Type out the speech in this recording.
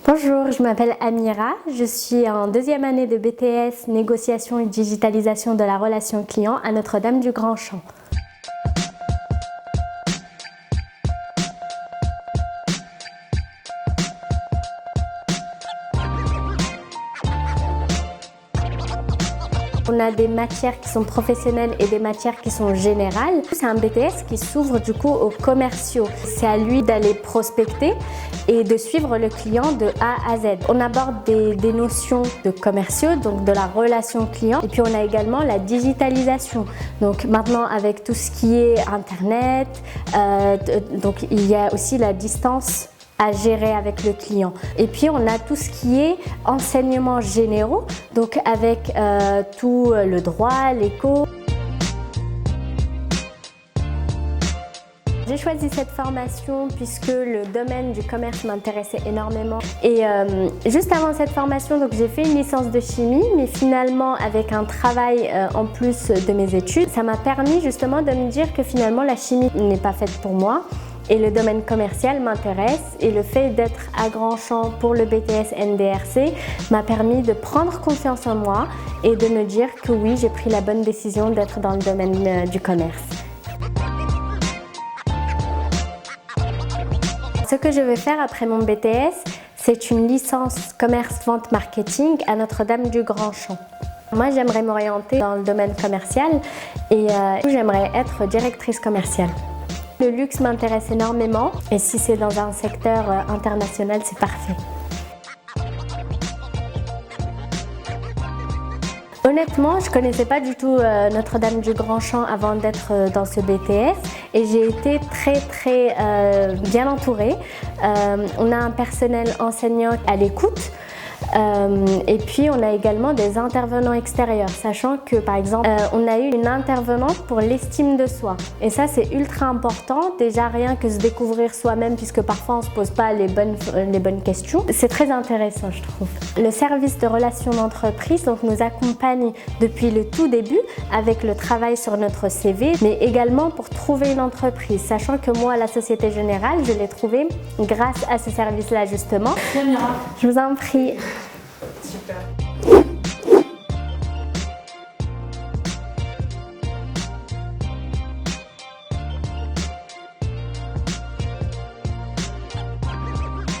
Bonjour, je m'appelle Amira, je suis en deuxième année de BTS Négociation et Digitalisation de la relation client à Notre-Dame-du-Grand-Champ. On a des matières qui sont professionnelles et des matières qui sont générales. C'est un BTS qui s'ouvre du coup aux commerciaux. C'est à lui d'aller prospecter et de suivre le client de A à Z. On aborde des notions de commerciaux, donc de la relation client. Et puis on a également la digitalisation. Donc maintenant avec tout ce qui est Internet, donc il y a aussi la distance à gérer avec le client. Et puis on a tout ce qui est enseignements généraux, donc avec tout le droit, l'éco. J'ai choisi cette formation puisque le domaine du commerce m'intéressait énormément. Et juste avant cette formation, donc j'ai fait une licence de chimie, mais finalement avec un travail en plus de mes études, ça m'a permis justement de me dire que finalement la chimie n'est pas faite pour moi. Et le domaine commercial m'intéresse et le fait d'être à Grand-Champ pour le BTS NDRC m'a permis de prendre confiance en moi et de me dire que oui, j'ai pris la bonne décision d'être dans le domaine du commerce. Ce que je vais faire après mon BTS, c'est une licence commerce-vente marketing à Notre-Dame-du-Grand-Champ. Moi, j'aimerais m'orienter dans le domaine commercial et j'aimerais être directrice commerciale. Le luxe m'intéresse énormément et si c'est dans un secteur international, c'est parfait. Honnêtement, je ne connaissais pas du tout Notre-Dame-du-Grand-Champ avant d'être dans ce BTS et j'ai été très bien entourée. On a un personnel enseignant à l'écoute. Et puis on a également des intervenants extérieurs, sachant que par exemple on a eu une intervenante pour l'estime de soi et ça c'est ultra important, déjà rien que se découvrir soi-même puisque parfois on se pose pas les bonnes questions, c'est très intéressant je trouve. Le service de relations d'entreprise donc nous accompagne depuis le tout début avec le travail sur notre CV mais également pour trouver une entreprise, sachant que moi la Société Générale je l'ai trouvée grâce à ce service là justement. Amira. Je vous en prie. Super.